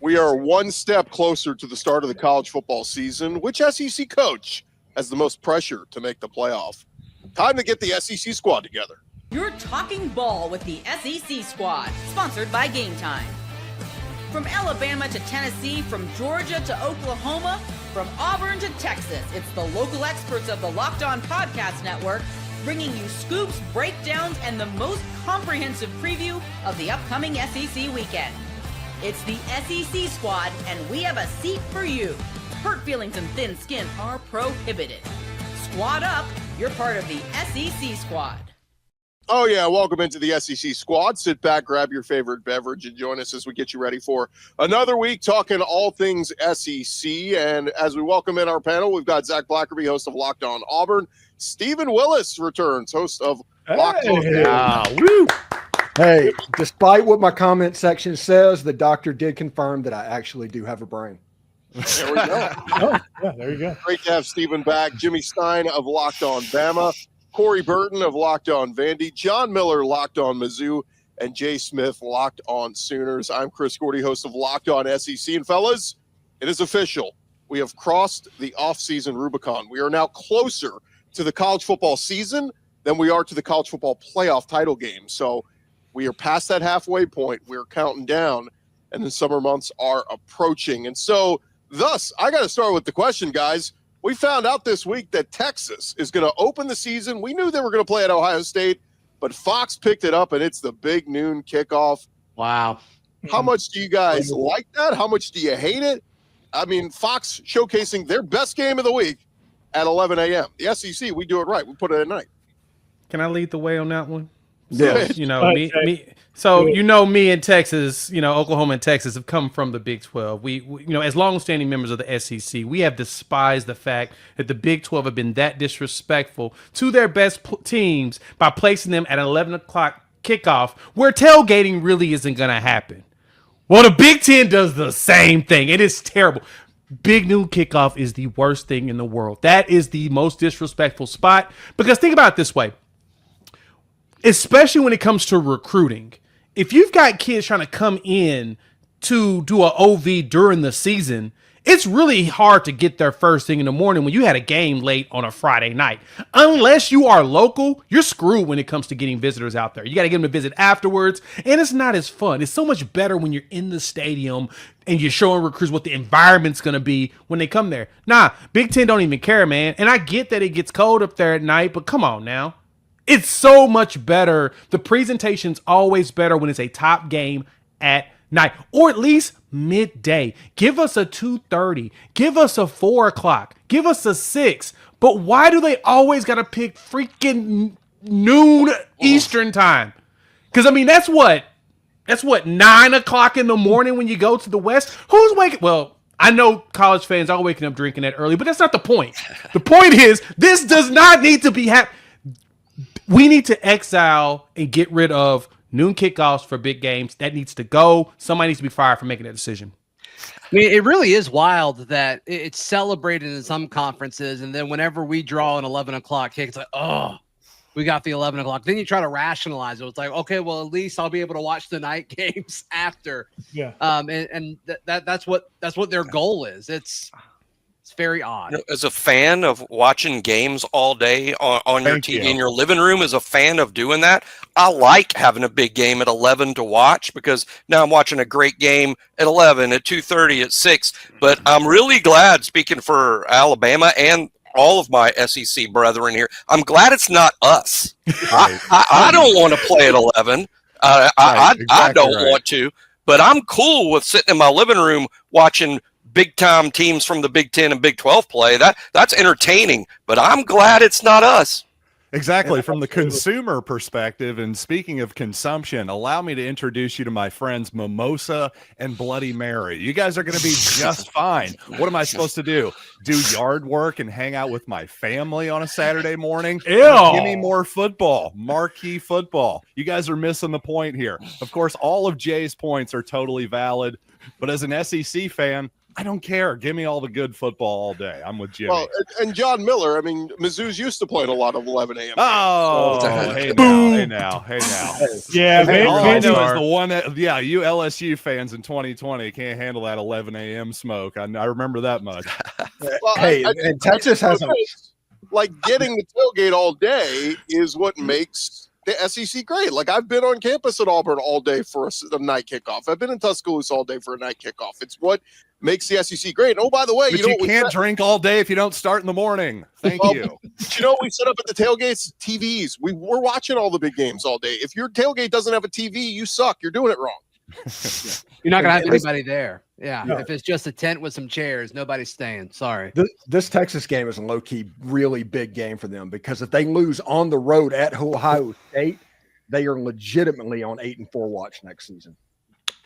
We are one step closer to the start of the college football season. Which SEC coach has the most pressure to make the playoff? Time to get the SEC squad together. You're talking ball with the SEC squad, sponsored by Game Time. From Alabama to Tennessee, from Georgia to Oklahoma, from Auburn to Texas, it's the local experts of the Locked On Podcast Network bringing you scoops, breakdowns, and the most comprehensive preview of the upcoming SEC weekend. It's the SEC squad, and we have a seat for you. Hurt feelings and thin skin are prohibited. Squad up, you're part of the SEC squad. Oh, yeah. Welcome into the SEC squad. Sit back, grab your favorite beverage, and join us as we get you ready for another week talking all things SEC. And as we welcome in our panel, we've got Zach Blackerby, host of Locked On Auburn. Stephen Willis returns, host of Locked On. Woo. Hey, despite what my comment section says, the doctor did confirm that I actually do have a brain. There we go. Oh, yeah, there you go. Great to have Stephen back. Jimmy Stein of Locked On Bama. Corey Burton of Locked On Vandy, John Miller, Locked On Mizzou, and Jay Smith, Locked On Sooners. I'm Chris Gordy, host of Locked On SEC. And fellas, it is official. We have crossed the offseason Rubicon. We are now closer to the college football season than we are to the college football playoff title game. So we are past that halfway point. We're counting down, and the summer months are approaching. And so, thus, I got to start with the question, guys. We found out this week that Texas is going to open the season. We knew they were going to play at Ohio State, but Fox picked it up, and it's the big noon kickoff. Wow. How much do you guys like that? How much do you hate it? I mean, Fox showcasing their best game of the week at 11 a.m. The SEC, we do it right. We put it at night. Can I lead the way on that one? Yeah. So, me and Texas, Oklahoma and Texas have come from the Big 12. We as long-standing members of the SEC, we have despised the fact that the Big 12 have been that disrespectful to their best teams by placing them at an 11 o'clock kickoff where tailgating really isn't going to happen. Well, the Big 10 does the same thing. It is terrible. Big noon kickoff is the worst thing in the world. That is the most disrespectful spot because think about it this way. Especially when it comes to recruiting. If you've got kids trying to come in to do an OV during the season, it's really hard to get there first thing in the morning when you had a game late on a Friday night. Unless you are local, you're screwed when it comes to getting visitors out there. You got to get them to visit afterwards, and it's not as fun. It's so much better when you're in the stadium and you're showing recruits what the environment's going to be when they come there. Nah, Big Ten don't even care, man. And I get that it gets cold up there at night, but come on now. It's so much better. The presentation's always better when it's a top game at night, or at least midday. Give us a 2:30. Give us a 4 o'clock. Give us a 6. But why do they always got to pick freaking noon Eastern time? Because, I mean, that's what, 9 o'clock in the morning when you go to the West? Who's waking? Well, I know college fans are waking up drinking that early, but that's not the point. The point is, this does not need to be happening. We need to exile and get rid of noon kickoffs for big games. That needs to go. Somebody needs to be fired for making that decision. I mean, it really is wild that it's celebrated in some conferences, and then whenever we draw an 11 o'clock kick, it's like, oh, we got the 11 o'clock. Then you try to rationalize it. It's like, okay, well, at least I'll be able to watch the night games after. Yeah. That's what their goal is. It's very odd. As a fan of watching games all day on your TV in your living room, as a fan of doing that, I like having a big game at 11 to watch because now I'm watching a great game at 11, at 2:30, at 6. But I'm really glad, speaking for Alabama and all of my SEC brethren here, I'm glad it's not us. I don't want to play at 11. I don't want to, but I'm cool with sitting in my living room watching big-time teams from the Big 10 and Big 12 play. That's entertaining, but I'm glad it's not us. Exactly. From the consumer perspective, and speaking of consumption, allow me to introduce you to my friends Mimosa and Bloody Mary. You guys are going to be just fine. What am I supposed to do? Do yard work and hang out with my family on a Saturday morning? Ew. Give me more football, marquee football. You guys are missing the point here. Of course, all of Jay's points are totally valid, but as an SEC fan, I don't care. Give me all the good football all day. I'm with Jimmy. Well, and John Miller, I mean, Mizzou's used to playing a lot of 11 a.m. Oh, hey now. Yeah, All I know Vandy, is the one that, you LSU fans in 2020 can't handle that 11 a.m. smoke. I remember that much. Well, Hey, and Texas has a like getting the tailgate all day is what makes the SEC great. Like I've been on campus at Auburn all day for a night kickoff. I've been in Tuscaloosa all day for a night kickoff. It's what makes the SEC great. And, oh, by the way, But you can't drink all day if you don't start in the morning. Thank you. You know what we set up at the tailgates? TVs. We're watching all the big games all day. If your tailgate doesn't have a TV, you suck. You're doing it wrong. You're not gonna have anybody there. Yeah, if it's just a tent with some chairs, nobody's staying. Sorry. This Texas game is a low-key, really big game for them because if they lose on the road at Ohio State, they are legitimately on 8-4 watch next season.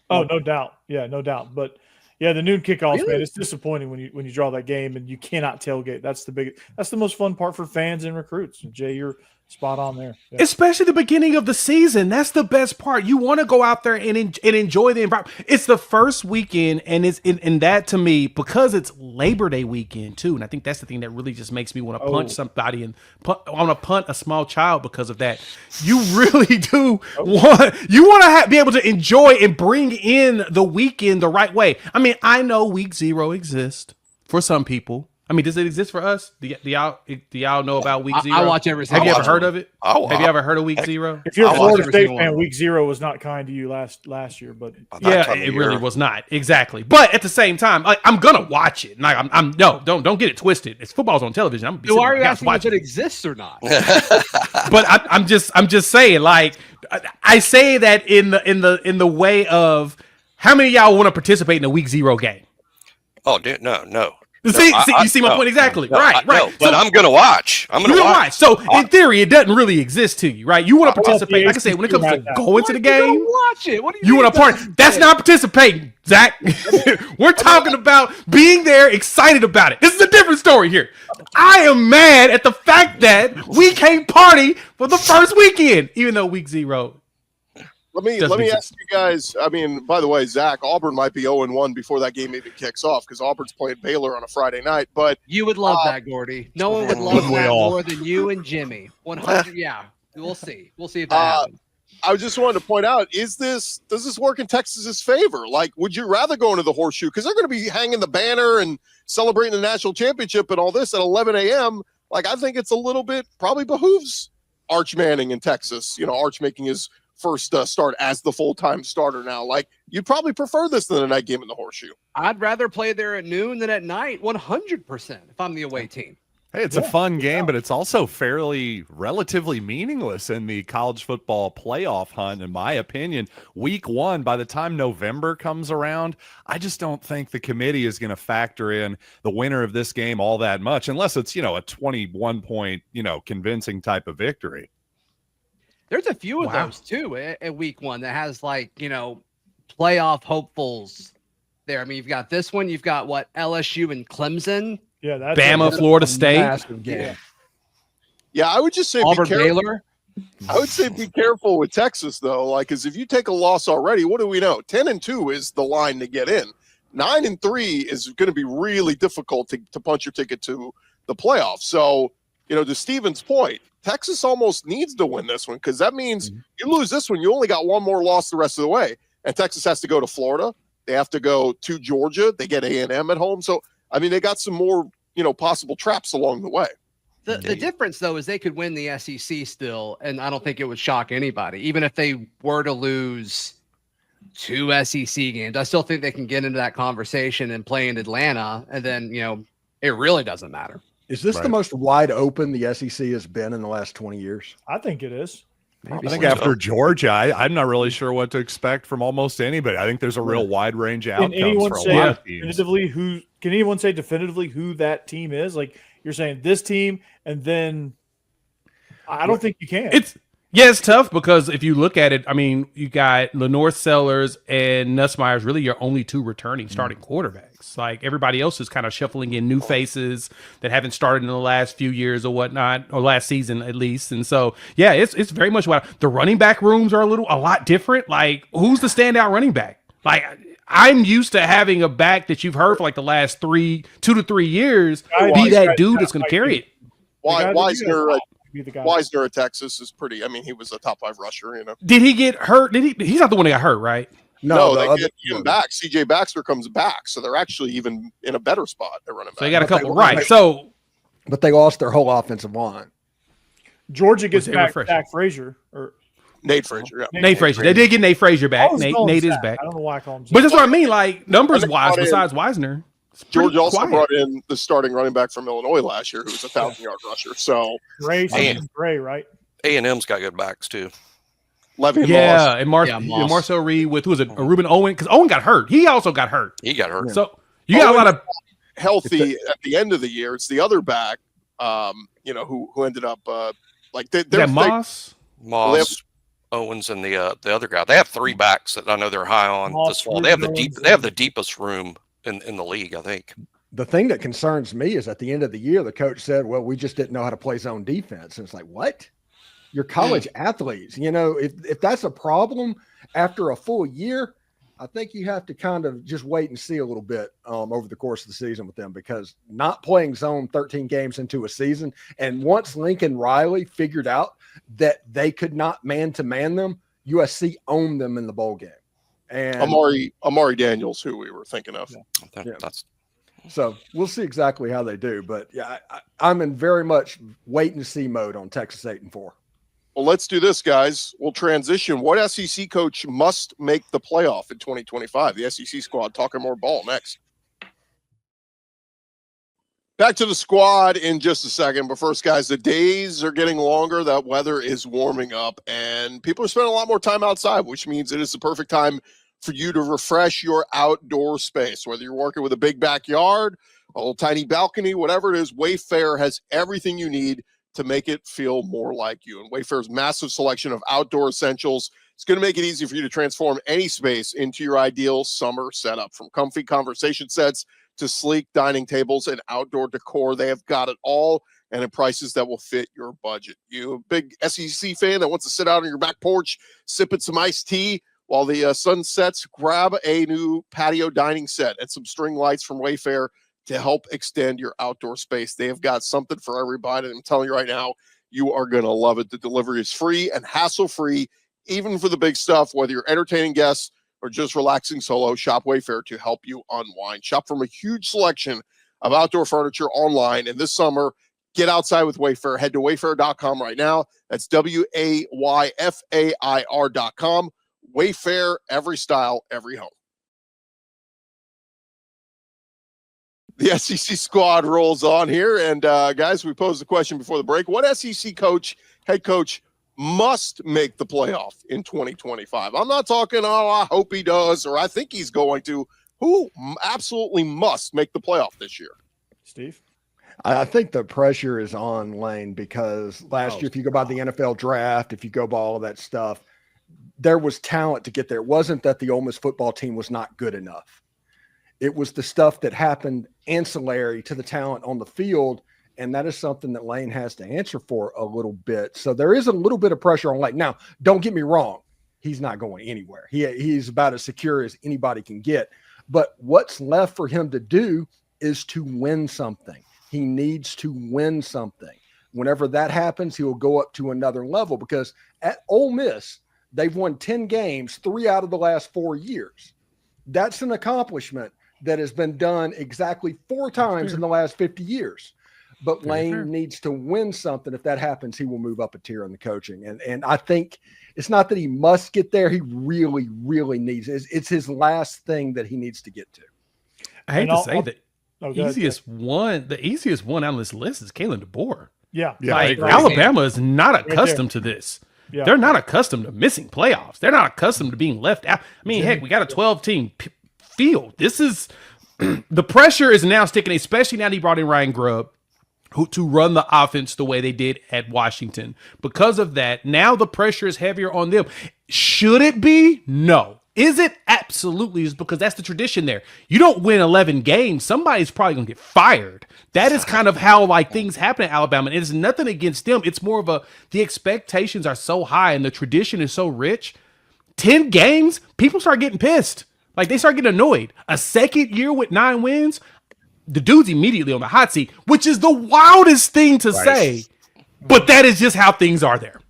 Oh, no doubt. Yeah, no doubt. But yeah, the noon kickoffs, Really? man, it's disappointing when you draw that game and you cannot tailgate. That's the most fun part for fans and recruits. Jay, you're spot on there. Yeah. Especially the beginning of the season. That's the best part. You want to go out there and enjoy the environment. It's the first weekend, and it's in that to me, because it's Labor Day weekend too. And I think that's the thing that really just makes me want to punch somebody and I want to punt a small child because of that. You really do want to be able to enjoy and bring in the weekend the right way. I mean, I know week 0 exists for some people. I mean, does it exist for us? Do y'all know about week 0? I watch every Have you ever heard of it? Have you ever heard of week 0? If you're a I Florida watch every State single fan, one. week 0 was not kind to you last year, but Yeah, it really was not exactly. But at the same time, like, I'm gonna watch it. Like, don't get it twisted. It's football's on television. I'm gonna be So sitting why are on you the couch asking if watching it it. exists or not? But I'm just saying, like, I say that in the way of how many of y'all want to participate in a week 0 game? Oh, dude, no. You see my point exactly. Right. No, but So- I'm going to watch. I'm going You're to gonna watch. watch. So in theory, it doesn't really exist to you, right? You want to participate. Like I said, when it comes to going to the game, Watch it. What do you want to party. That's not participating, Zach. We're talking about being there, excited about it. This is a different story here. I am mad at the fact that we can't party for the first weekend, even though week 0. Let me ask you guys. I mean, by the way, Zach, Auburn might be 0-1 before that game even kicks off because Auburn's playing Baylor on a Friday night. But You would love that, Gordy. No one would love that more than you and Jimmy. 100. Yeah, we'll see. We'll see if that happens. I just wanted to point out: does this work in Texas's favor? Like, would you rather go into the horseshoe because they're going to be hanging the banner and celebrating the national championship and all this at 11 a.m.? Like, I think it's a little bit probably behooves Arch Manning in Texas. You know, Arch making his first start as the full-time starter now. Like, you'd probably prefer this than a night game in the horseshoe. I'd rather play there at noon than at night, 100%, if I'm the away team. Hey, it's a fun game, but it's also relatively meaningless in the college football playoff hunt, in my opinion. Week 1, by the time November comes around, I just don't think the committee is going to factor in the winner of this game all that much, unless it's, a 21-point, convincing type of victory. There's a few of those too at week 1 that has playoff hopefuls there. I mean, you've got this one. You've got LSU and Clemson. yeah, that's Bama, Florida State. Massive game. Yeah, I would just say Auburn, be careful. Baylor. I would say be careful with Texas though, because if you take a loss already, what do we know? 10-2 is the line to get in. 9-3 is going to be really difficult to punch your ticket to the playoffs. So, to Steven's point, Texas almost needs to win this one because that means you lose this one, you only got one more loss the rest of the way. And Texas has to go to Florida. They have to go to Georgia. They get A&M at home. So, I mean, they got some more, possible traps along the way. The difference, though, is they could win the SEC still, and I don't think it would shock anybody. Even if they were to lose 2 SEC games, I still think they can get into that conversation and play in Atlanta, and then, it really doesn't matter. Is this the most wide open the SEC has been in the last 20 years? I think it is. I think after Georgia, I'm not really sure what to expect from almost anybody. I think there's a real wide range of Can outcomes anyone for a say lot of teams. definitively who that team is? Like, you're saying this team, and then I don't think you can. It's tough because if you look at it, I mean, you got Lenore Sellers and Nussmeier's really your only 2 returning starting quarterbacks. Like, everybody else is kind of shuffling in new faces that haven't started in the last few years or whatnot, or last season at least. And so, yeah, it's very much what the running back rooms are a lot different. Like, who's the standout running back? Like, I'm used to having a back that you've heard for like the last 2 to 3 years be that dude that's going to carry it. Wisner at Texas is pretty. I mean, he was a top 5 rusher. You know, did he get hurt? He's not the one that got hurt, right? No, they get him back. CJ Baxter comes back, so they're actually even in a better spot at running back. So they got a couple, right? But they lost their whole offensive line. Georgia gets back Zach Frazier or Nate Frazier. Yeah. Nate Frazier. They did get Nate Frazier back. Nate is back. I don't know why I call him Zach. But that's what I mean. Like numbers wise, besides Wisner, Georgia also brought in the starting running back from Illinois last year, who was a 1,000-yard rusher. So Gray, right? A&M's got good backs too. Levy and Marcel Reed with who was it? Ruben Owen, because Owen got hurt. He also got hurt. He got hurt. So you got a lot of healthy at the end of the year. It's the other back, who ended up Moss, Owens, and the other guy. They have 3 backs that I know they're high on this fall. They have the deepest room in the league, I think. The thing that concerns me is at the end of the year, the coach said, well, we just didn't know how to play zone defense. And it's like, what? You're college athletes. If that's a problem after a full year, I think you have to kind of just wait and see a little bit over the course of the season with them, because not playing zone 13 games into a season. And once Lincoln Riley figured out that they could not man-to-man them, USC owned them in the bowl game. And Amari Daniels, who we were thinking of. So we'll see exactly how they do. But yeah, I'm in very much wait and see mode on Texas 8-4. Well, let's do this, guys. We'll transition. What SEC coach must make the playoff in 2025? The SEC squad talking more ball next. Back to the squad in just a second. But first, guys, the days are getting longer. That weather is warming up, and people are spending a lot more time outside, which means it is the perfect time for you to refresh your outdoor space. Whether you're working with a big backyard, a little tiny balcony, whatever it is, Wayfair has everything you need to make it feel more like you. And Wayfair's massive selection of outdoor essentials, it's going to make it easy for you to transform any space into your ideal summer setup. From comfy conversation sets to sleek dining tables and outdoor decor, they have got it all, and at prices that will fit your budget. You a big SEC fan that wants to sit out on your back porch, sipping some iced tea while the sun sets, grab a new patio dining set and some string lights from Wayfair to help extend your outdoor space. They have got something for everybody. I'm telling you right now, you are going to love it. The delivery is free and hassle-free, even for the big stuff. Whether you're entertaining guests or just relaxing solo, shop Wayfair to help you unwind. Shop from a huge selection of outdoor furniture online. And this summer, get outside with Wayfair. Head to wayfair.com right now. That's WAYFAIR.com. Wayfair, every style, every home. The SEC squad rolls on here. And guys, we posed the question before the break. What SEC head coach must make the playoff in 2025? I'm not talking, I hope he does, or I think he's going to. Who absolutely must make the playoff this year? Steve? I think the pressure is on Lane, because last year, if you go by the NFL draft, if you go by all of that stuff, there was talent to get there. It wasn't that the Ole Miss football team was not good enough. It was the stuff that happened ancillary to the talent on the field, and that is something that Lane has to answer for a little bit. So there is a little bit of pressure on Lane. Now, don't get me wrong. He's not going anywhere. He's about as secure as anybody can get. But what's left for him to do is to win something. He needs to win something. Whenever that happens, he will go up to another level, because at Ole Miss, they've won 10 games, 3 out of the last 4 years. That's an accomplishment that has been done exactly 4 times in the last 50 years. But Lane needs to win something. If that happens, he will move up a tier in the coaching. And I think it's not that he must get there. He really, really needs it. It's his last thing that he needs to get to. I hate to say that the easiest one out on this list is Kalen DeBoer. Yeah. Like, Alabama is not accustomed to this. Yeah. They're not accustomed to missing playoffs. They're not accustomed to being left out. I mean, heck, we got a 12-team field. This is the pressure is now sticking, especially now that he brought in Ryan Grubb to run the offense the way they did at Washington. Because of that, now the pressure is heavier on them. Should it be? No. Is it? Absolutely, is, because that's the tradition there. You don't win 11 games, somebody's probably going to get fired. That is kind of how things happen at Alabama. And it's nothing against them. It's more of the expectations are so high and the tradition is so rich. 10 games, people start getting pissed. Like they start getting annoyed. A second year with 9 wins, the dude's immediately on the hot seat, which is the wildest thing to say. But that is just how things are there.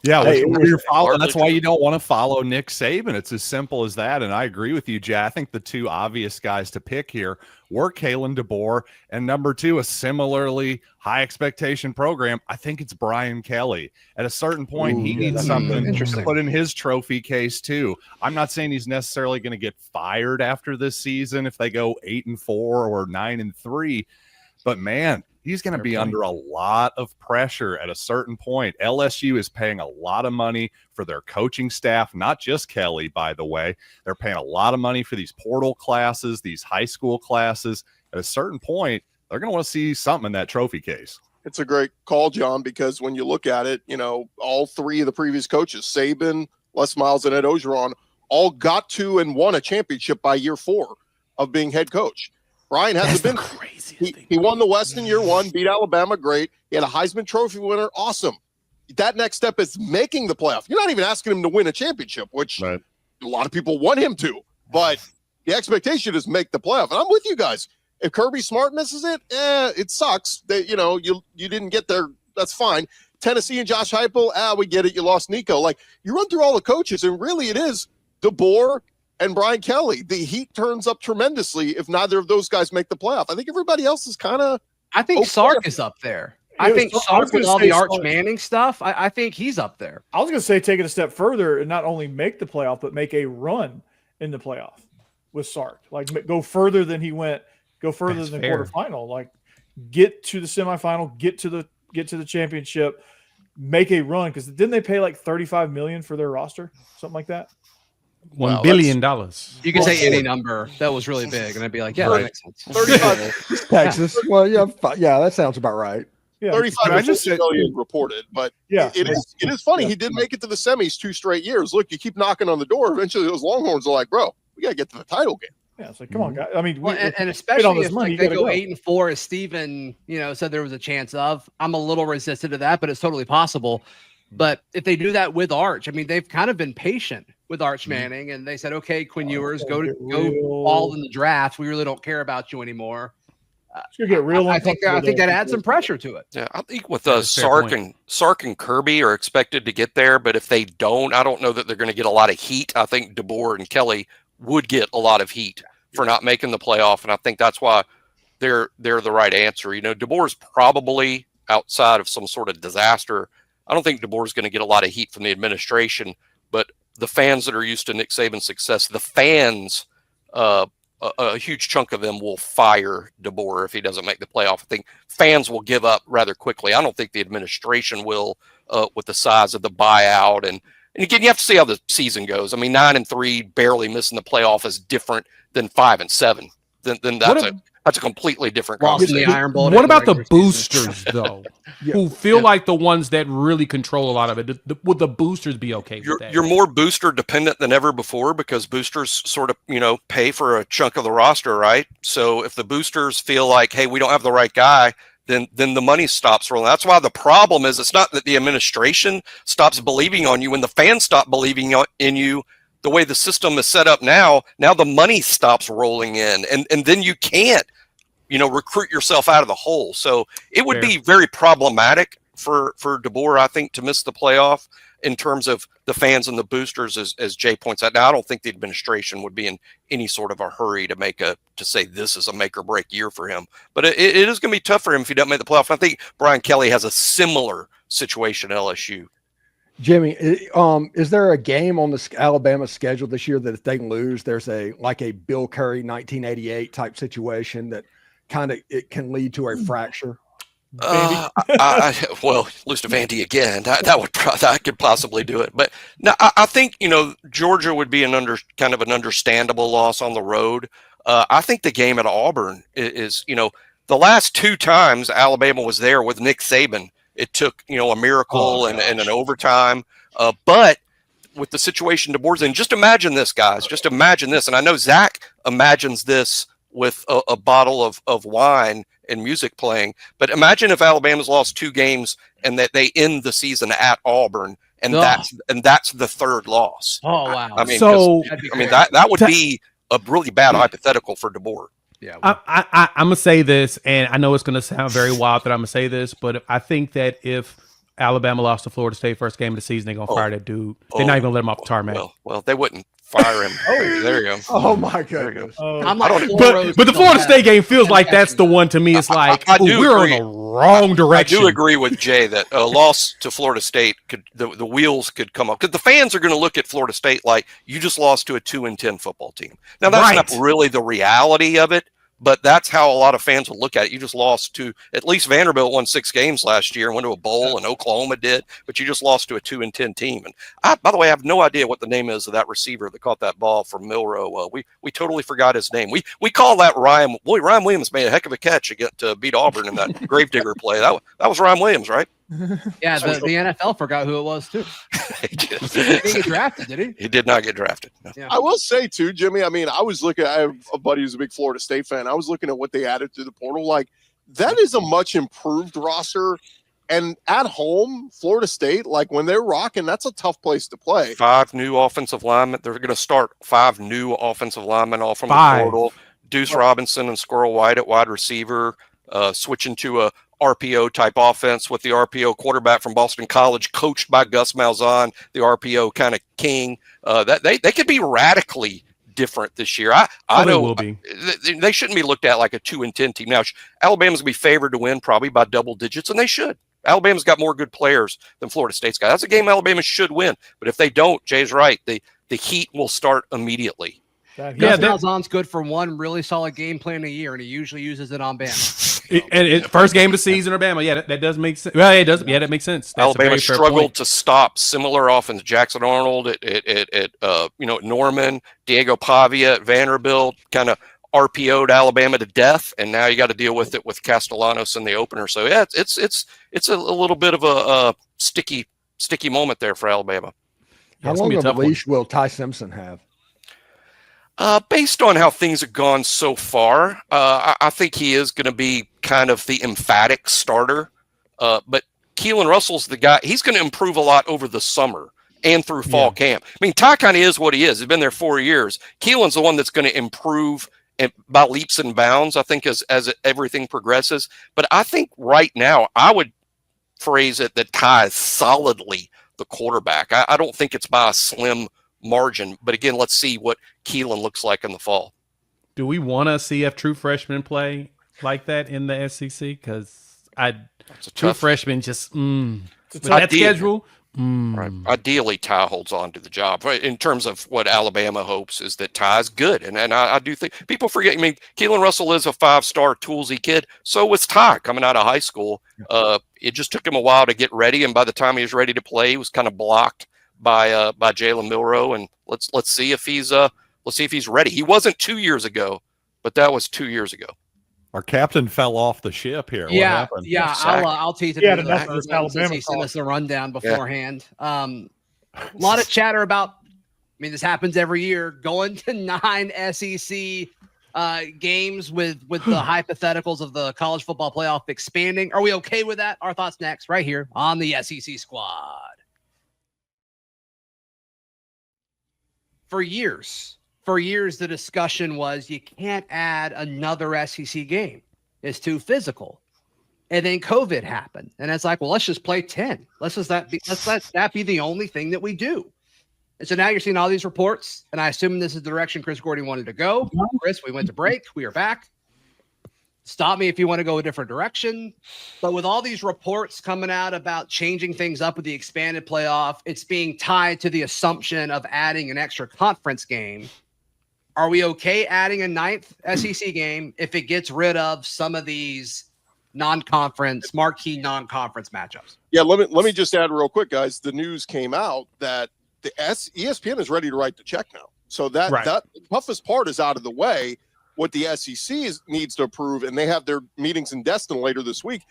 Yeah, that's why you don't want to follow Nick Saban. It's as simple as that. And I agree with you, Jay. I think the two obvious guys to pick here were Kalen DeBoer, and number 2, a similarly high expectation program. I think it's Brian Kelly. At a certain point, he needs something to put in his trophy case too. I'm not saying he's necessarily going to get fired after this season if they go 8-4 or 9-3, but man, he's going to be under a lot of pressure at a certain point. LSU is paying a lot of money for their coaching staff, not just Kelly, by the way. They're paying a lot of money for these portal classes, these high school classes. At a certain point, they're going to want to see something in that trophy case. It's a great call, John, because when you look at it, all 3 of the previous coaches, Saban, Les Miles, and Ed Orgeron, all got to and won a championship by year 4 of being head coach. Brian hasn't been crazy. He won the West in year 1, beat Alabama, great. He had a Heisman Trophy winner, awesome. That next step is making the playoff. You're not even asking him to win a championship, which a lot of people want him to. But the expectation is make the playoff. And I'm with you guys. If Kirby Smart misses it, it sucks. That you didn't get there. That's fine. Tennessee and Josh Heupel, we get it. You lost Nico. Like you run through all the coaches, and really it is DeBoer and Brian Kelly. The heat turns up tremendously if neither of those guys make the playoff. I think everybody else is kind of. I think Sark is up there. I think Sark with all the Arch Manning stuff. I think he's up there. I was going to say take it a step further and not only make the playoff, but make a run in the playoff with Sark. Like go further than he went. Go further than the quarterfinal. Like get to the semifinal. Get to the championship. Make a run because didn't they pay like $35 million for their roster, something like that? $1 billion. You can say any number that was really big, and I'd be like, yeah, that makes sense. 35 Texas. Well, yeah, that sounds about right. Yeah. 35 million reported, but it is funny. Yeah. He did make it to the semis 2 straight years. Look, you keep knocking on the door. Eventually, those Longhorns are like, bro, we got to get to the title game. Yeah, it's like, come on, guys. I mean, and especially if they go 8-4, as Steven, said there was a chance of. I'm a little resistant to that, but it's totally possible. But if they do that with Arch, I mean, they've kind of been patient with Arch Manning, and they said, okay, Quinn Ewers, go all in the draft. We really don't care about you anymore. It's gonna get real. I think that adds some pressure to it. Yeah, I think with Sark and Kirby are expected to get there, but if they don't, I don't know that they're going to get a lot of heat. I think DeBoer and Kelly would get a lot of heat for not making the playoff, and I think that's why they're the right answer. DeBoer's probably outside of some sort of disaster. I don't think DeBoer's going to get a lot of heat from the administration, but the fans that are used to Nick Saban's success, the fans, a huge chunk of them will fire DeBoer if he doesn't make the playoff. I think fans will give up rather quickly. I don't think the administration will, with the size of the buyout. And again, you have to see how the season goes. I mean, 9-3, barely missing the playoff is different than 5-7. Then that's a completely different conversation. What about the boosters, though, who feel like the ones that really control a lot of it? Would the boosters be okay with that? You're more booster dependent than ever before because boosters sort of, pay for a chunk of the roster, right? So if the boosters feel like, hey, we don't have the right guy, then the money stops rolling. That's why the problem is it's not that the administration stops believing on you. When the fans stop believing in you, the way the system is set up now the money stops rolling in, and then you can't, recruit yourself out of the hole. So it would be very problematic for DeBoer, I think, to miss the playoff in terms of the fans and the boosters, as Jay points out. Now, I don't think the administration would be in any sort of a hurry to say this is a make or break year for him. But it is going to be tough for him if he doesn't make the playoff. I think Brian Kelly has a similar situation at LSU. Jimmy, is there a game on the Alabama schedule this year that if they lose, there's a Bill Curry 1988 type situation that it can lead to a fracture? Well, lose to Vandy again. That could possibly do it. But no, I think Georgia would be an understandable loss on the road. I think the game at Auburn is the last 2 times Alabama was there with Nick Saban, it took a miracle and an overtime. But with the situation DeBoer's in, just imagine this, guys. Just imagine this, and I know Zach imagines this with a bottle of wine and music playing. But imagine if Alabama's lost 2 games and that they end the season at Auburn, and that's the 3rd loss. Oh wow! I mean, that would be a really bad hypothetical for DeBoer. Yeah, I'm gonna say this, and I know it's gonna sound very wild that I'm gonna say this, but I think that if Alabama lost to Florida State first game of the season, they're gonna fire that dude. They're not even gonna let him off the tarmac. Well, they wouldn't fire him. There you go. Oh my goodness. I'm like, but the Florida State game feels like that's the one to me. It's like we're on the wrong direction. I do agree with Jay that a loss to Florida State could the wheels could come up because the fans are going to look at Florida State like you just lost to a 2-10 football team. Now that's not really the reality of it. But that's how a lot of fans will look at it. You just lost to at least Vanderbilt won 6 games last year and went to a bowl, and Oklahoma did. But you just lost to a 2-10 team. And by the way, I have no idea what the name is of that receiver that caught that ball from Milrow. We totally forgot his name. We call that Ryan. Boy, Ryan Williams made a heck of a catch to beat Auburn in that Gravedigger play. That was Ryan Williams, right? Yeah, the NFL forgot who it was too. He didn't get drafted, did he? He did not get drafted. No. Yeah. I will say too, Jimmy. I mean, I have a buddy who's a big Florida State fan. I was looking at what they added to the portal. Like that is a much improved roster. And at home, Florida State, like when they're rocking, that's a tough place to play. 5 new offensive linemen. They're going to start 5 new offensive linemen all from the portal. Deuce Robinson and Squirrel White at wide receiver, switching to a RPO type offense with the RPO quarterback from Boston College, coached by Gus Malzahn, the RPO kind of king. That they could be radically different this year. I know will be. They shouldn't be looked at like a 2-10 team. Now, Alabama's gonna be favored to win probably by double digits, and they should. Alabama's got more good players than Florida State's got. That's a game Alabama should win. But if they don't, Jay's right. The heat will start immediately. Gus Malzahn's good for one really solid game plan a year, and he usually uses it on Bama. First game of the season or Bama. Yeah, that does make sense. Well, it does. Yeah, that makes sense. That's Alabama struggled to stop similar offense. Jackson Arnold at Norman, Diego Pavia at Vanderbilt, kind of RPO'd Alabama to death, and now you got to deal with it with Castellanos in the opener. So yeah, it's a little bit of a sticky moment there for Alabama. How long of a leash will Ty Simpson have? Based on how things have gone so far, I think he is going to be kind of the emphatic starter. But Keelan Russell's the guy. He's going to improve a lot over the summer and through fall camp. I mean, Ty kind of is what he is. He's been there 4 years. Keelan's the one that's going to improve by leaps and bounds, I think, as everything progresses. But I think right now, I would phrase it that Ty is solidly the quarterback. I don't think it's by a slim margin. But again, let's see what Keelan looks like in the fall. Do we want to see a true freshman play like that in the SEC? Because true freshman just with that schedule. Right. Ideally, Ty holds on to the job. Right. In terms of what Alabama hopes is that Ty's good. And I do think people forget. I mean, Keelan Russell is a 5-star toolsy kid. So was Ty coming out of high school. It just took him a while to get ready. And by the time he was ready to play, he was kind of blocked by Jalen Milrow. And let's see if he's ready. He wasn't 2 years ago, but that was 2 years ago. Our captain fell off the ship here. What happened? Yeah. I'll tease it. He sent us the rundown beforehand. A lot of chatter about. I mean, this happens every year. Going to 9 SEC games with the hypotheticals of the college football playoff expanding. Are we okay with that? Our thoughts next, right here on the SEC Squad. For years, the discussion was you can't add another SEC game. It's too physical. And then COVID happened. And it's like, well, let's just play 10. Let's let that be the only thing that we do. And so now you're seeing all these reports, and I assume this is the direction Chris Gordy wanted to go. Chris, we went to break. We are back. Stop me if you want to go a different direction. But with all these reports coming out about changing things up with the expanded playoff, it's being tied to the assumption of adding an extra conference game. Are we okay adding a 9th SEC game if it gets rid of some of these marquee non-conference matchups? Yeah, let me just add real quick, guys. The news came out that the ESPN is ready to write the check now. So that the toughest part is out of the way. What the SEC needs to approve, and they have their meetings in Destin later this week.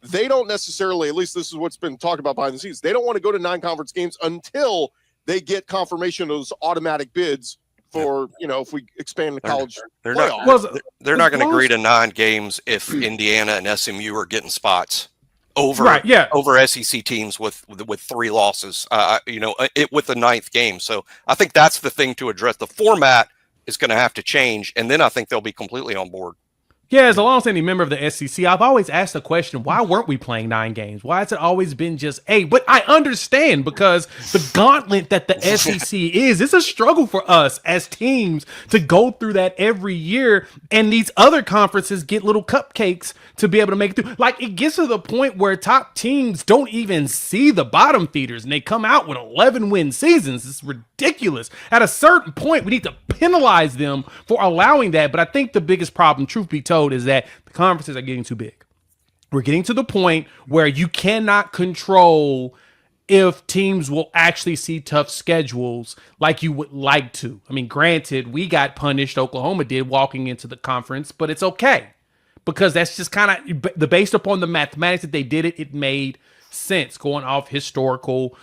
They don't necessarily, at least this is what's been talked about behind the scenes, they don't want to go to 9 conference games until they get confirmation of those automatic bids for, if we expand the college playoff. They're not going to agree to 9 games if Indiana and SMU are getting spots over SEC teams with 3 losses, with the 9th game. So I think that's the thing to address. The format is going to have to change, and then I think they'll be completely on board. Yeah, as a long-standing member of the SEC, I've always asked the question, why weren't we playing 9 games? Why has it always been just 8? But I understand, because the gauntlet that the SEC is, it's a struggle for us as teams to go through that every year, and these other conferences get little cupcakes to be able to make it through. Like, it gets to the point where top teams don't even see the bottom feeders, and they come out with 11-win seasons. It's ridiculous. At a certain point, we need to penalize them for allowing that, but I think the biggest problem, truth be told, is that the conferences are getting too big. We're getting to the point where you cannot control if teams will actually see tough schedules like you would like to. I mean, granted, we got punished, Oklahoma did, walking into the conference, but it's okay, because that's just kind of based upon the mathematics that they did it. It made sense going off historical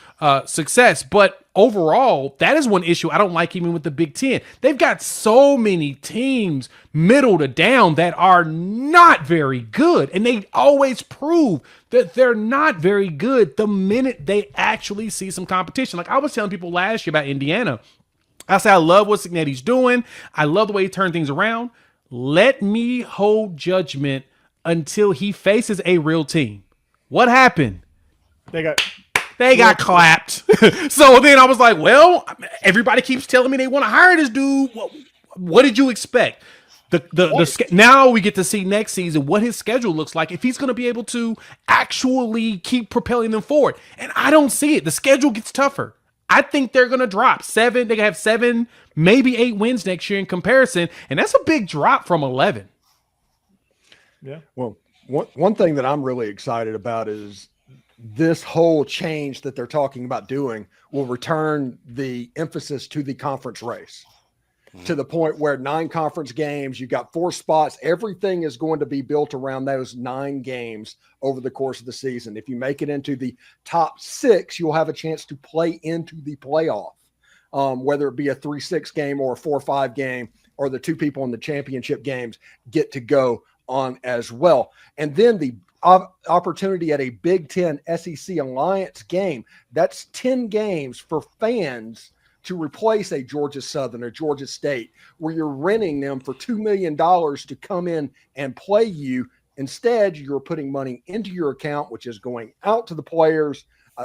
success. But overall, that is one issue I don't like even with the Big Ten. They've got so many teams middle to down that are not very good, and they always prove that they're not very good the minute they actually see some competition. Like I was telling people last year about Indiana, I said I love what Cignetti's doing. I love the way he turned things around. Let me hold judgment until he faces a real team. What happened? They got clapped. So then I was like, well, everybody keeps telling me they want to hire this dude. What did you expect? Now we get to see next season what his schedule looks like, if he's going to be able to actually keep propelling them forward. And I don't see it. The schedule gets tougher. I think they're going to drop 7. They have 7, maybe 8 wins next year in comparison. And that's a big drop from 11. Yeah. Well, one thing that I'm really excited about is this whole change that they're talking about doing will return the emphasis to the conference race, to the point where 9 conference games, you got 4 spots. Everything is going to be built around those 9 games over the course of the season. If you make it into the top 6, you'll have a chance to play into the playoff, whether it be a 3-6 game or a 4-5 game, or the 2 people in the championship games get to go on as well. And then the opportunity at a Big Ten SEC Alliance game, that's 10 games for fans to replace a Georgia Southern or Georgia State, where you're renting them for $2 million to come in and play you. Instead, you're putting money into your account, which is going out to the players.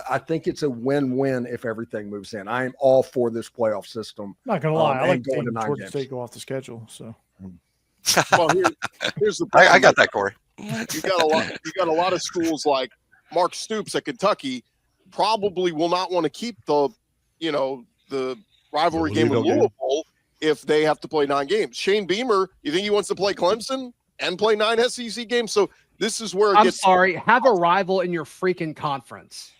I think it's a win-win if everything moves in. I am all for this playoff system. Not going to lie. I like going to Georgia State go off the schedule. So, well, here's the I got that, Corey. You got a lot of schools like Mark Stoops at Kentucky probably will not want to keep the rivalry game with Louisville if they have to play 9 games. Shane Beamer, you think he wants to play Clemson and play 9 SEC games? So this is where I'm sorry, have a rival in your freaking conference.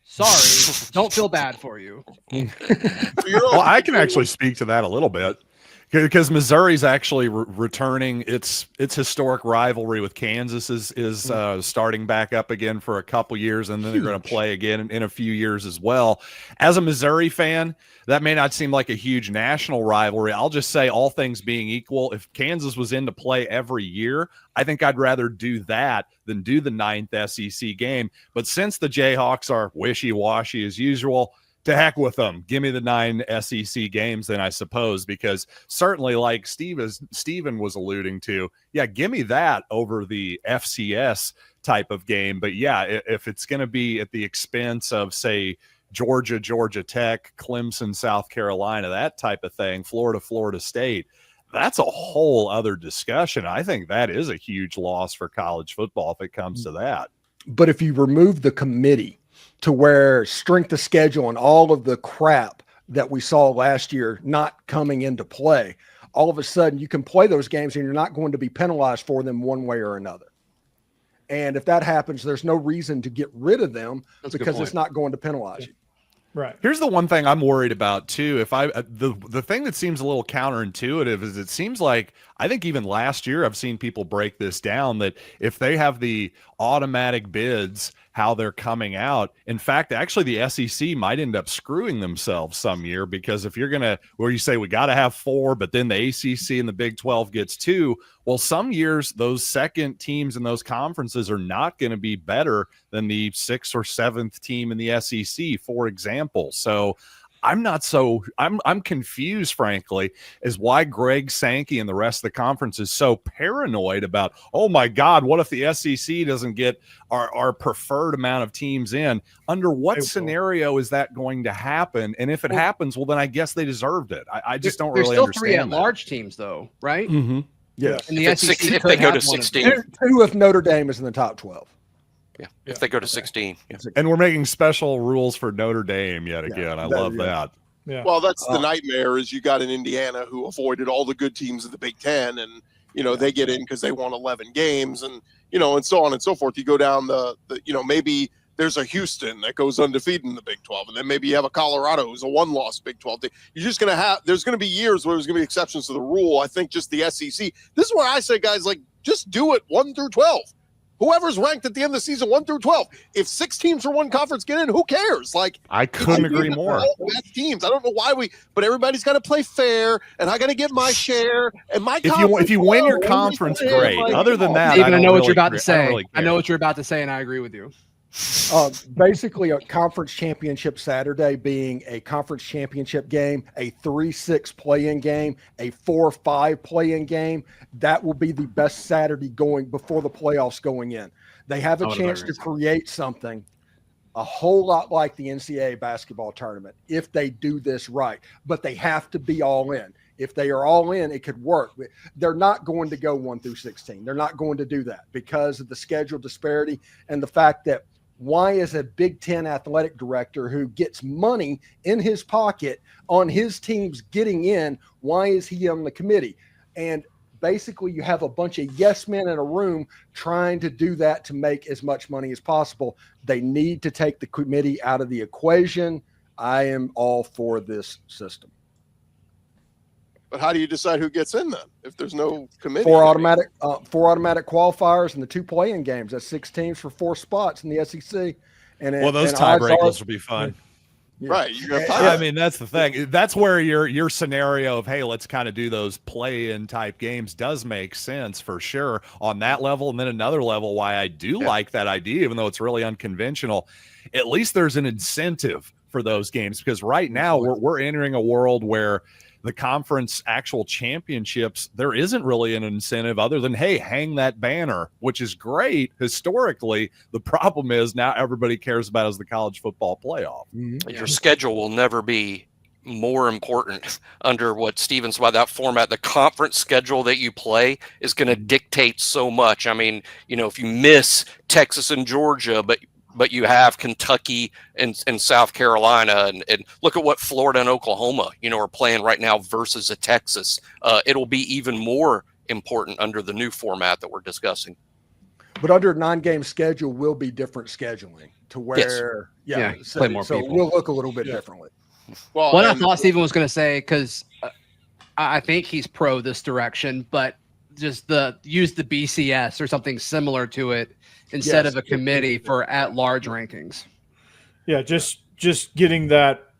Sorry, don't feel bad for you. Well, I can actually speak to that a little bit. Because Missouri's actually returning its historic rivalry with Kansas is starting back up again for a couple years, and then they're going to play again in a few years as well. As a Missouri fan, that may not seem like a huge national rivalry. I'll just say, all things being equal, if Kansas was in to play every year, I think I'd rather do that than do the 9th SEC game. But since the Jayhawks are wishy-washy as usual, to heck with them. Give me the 9 SEC games then, I suppose, because certainly, like Steven was alluding to, yeah, give me that over the FCS type of game. But yeah, if it's going to be at the expense of, say, Georgia Tech, Clemson, South Carolina, that type of thing, Florida State, that's a whole other discussion. I think that is a huge loss for college football if it comes to that. But if you remove the committee, to where strength of schedule and all of the crap that we saw last year not coming into play, all of a sudden you can play those games and you're not going to be penalized for them one way or another. And if that happens, there's no reason to get rid of them because it's not going to penalize you. Right. Here's the one thing I'm worried about too. If the thing that seems a little counterintuitive is it seems like, I think even last year I've seen people break this down, that if they have the automatic bids, how they're coming out. In fact, actually the SEC might end up screwing themselves some year, because if you're going to, where you say we got to have 4, but then the ACC and the Big 12 gets 2, well, some years those second teams in those conferences are not going to be better than the 6th or 7th team in the SEC, for example. So I'm confused, frankly, as why Greg Sankey and the rest of the conference is so paranoid about, oh my God, what if the SEC doesn't get our preferred amount of teams in? Under what scenario is that going to happen? And if it happens, well, then I guess they deserved it. I just don't really understand. There's still 3 at-large teams, though, right? Mm-hmm. Yeah. And the SEC if they go to 16. 2 if Notre Dame is in the top 12. Yeah, if they go to 16. Yeah. And we're making special rules for Notre Dame yet again. I love that. Yeah. Well, that's the nightmare is you got in Indiana who avoided all the good teams of the Big Ten, and they get in because they won 11 games, and and so on and so forth. You go down the maybe there's a Houston that goes undefeated in the Big 12, and then maybe you have a Colorado who's a 1-loss Big 12 team. You're just there's going to be years where there's going to be exceptions to the rule. I think just the SEC. This is where I say, guys, just do it 1 through 12. Whoever's ranked at the end of the season 1 through 12. If 6 teams from one conference get in, who cares? I couldn't agree more. Best teams. I don't know why but everybody's got to play fair, and I got to get my share. And my if you win your conference, great. Other than that, Steven, I know what you're about to say. I know what you're about to say, and I agree with you. Basically, a conference championship Saturday being a conference championship game, a 3-6 play-in game, a 4-5 play-in game. That will be the best Saturday going before the playoffs going in. They have a chance to create something a whole lot like the NCAA basketball tournament if they do this right. But they have to be all in. If they are all in, it could work. They're not going to go 1 through 16. They're not going to do that because of the schedule disparity and the fact that why is a Big Ten athletic director who gets money in his pocket on his teams getting in, why is he on the committee? And basically you have a bunch of yes men in a room trying to do that to make as much money as possible. They need to take the committee out of the equation. I am all for this system. But how do you decide who gets in then if there's no committee? 4 automatic qualifiers and the 2 play-in games. That's 6 teams for 4 spots in the SEC. And those tiebreakers will be fun. Yeah. Right. I mean, that's the thing. That's where your scenario of, hey, let's kind of do those play-in type games does make sense for sure on that level. And then another level, why I do like that idea, even though it's really unconventional, at least there's an incentive for those games because right now we're entering a world where the conference actual championships, there isn't really an incentive other than, hey, hang that banner, which is great historically. The problem is now everybody cares about is the college football playoff. Mm-hmm. Your schedule will never be more important under what Steven's by that format. The conference schedule that you play is going to dictate so much. I mean, if you miss Texas and Georgia, but you have Kentucky and South Carolina, and look at what Florida and Oklahoma, are playing right now versus a Texas. It'll be even more important under the new format that we're discussing. But under a 9-game schedule will be different scheduling to where, play more so people. We'll look a little bit differently. Well, I thought Steven was going to say, because I think he's pro this direction, but just use the BCS or something similar to it instead of a committee for at-large rankings. Yeah, just getting that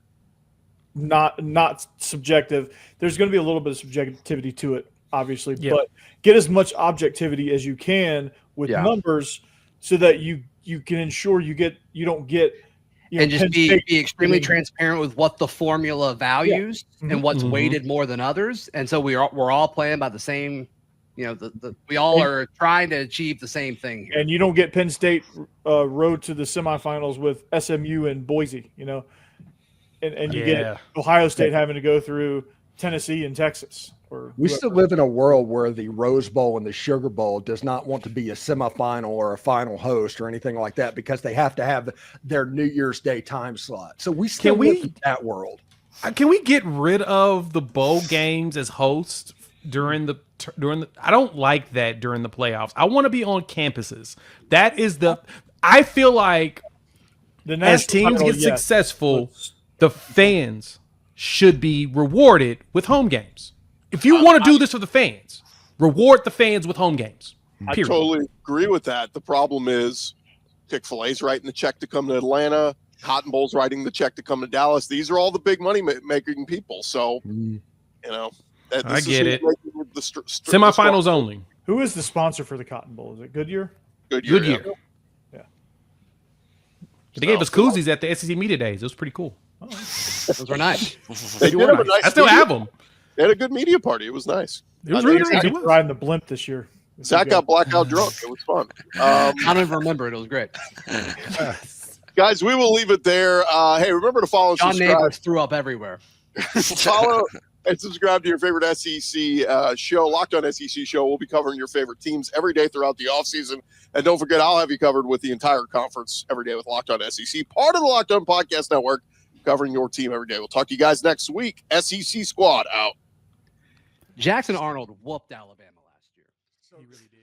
not subjective. There's going to be a little bit of subjectivity to it, obviously, but get as much objectivity as you can with numbers so that you can ensure you don't get and just be extremely transparent with what the formula values and what's weighted more than others. And so we're all playing by the same. We all are trying to achieve the same thing here. And you don't get Penn State road to the semifinals with SMU and Boise, and you get Ohio State having to go through Tennessee and Texas. We still live in a world where the Rose Bowl and the Sugar Bowl does not want to be a semifinal or a final host or anything like that because they have to have their New Year's Day time slot. So we still live in that world. Can we get rid of the bowl games as hosts during the I don't like that during the playoffs. I want to be on campuses. That is I feel like as teams get successful, the fans should be rewarded with home games. If you want to do this for the fans, reward the fans with home games. Period. I totally agree with that. The problem is Chick-fil-A's writing the check to come to Atlanta. Cotton Bowl's writing the check to come to Dallas. These are all the big money making people. So, I get it. Semifinals only. Who is the sponsor for the Cotton Bowl? Is it Goodyear? Goodyear. Yeah. They gave us koozies at the SEC Media Days. It was pretty cool. Oh. Those were nice. They did have a nice I still media- have them. They had a good media party. It was nice. It was I really think nice. Zach It was. riding the blimp this year. Zach got blackout drunk. It was fun. I don't even remember it. It was great. Guys, we will leave it there. Hey, remember to follow and John subscribe. Neighbors threw up everywhere. Follow and subscribe to your favorite SEC show, Locked On SEC Show. We'll be covering your favorite teams every day throughout the offseason. And don't forget, I'll have you covered with the entire conference every day with Locked On SEC, part of the Locked On Podcast Network, covering your team every day. We'll talk to you guys next week. SEC Squad out. Jackson Arnold whooped Alabama last year. He really did.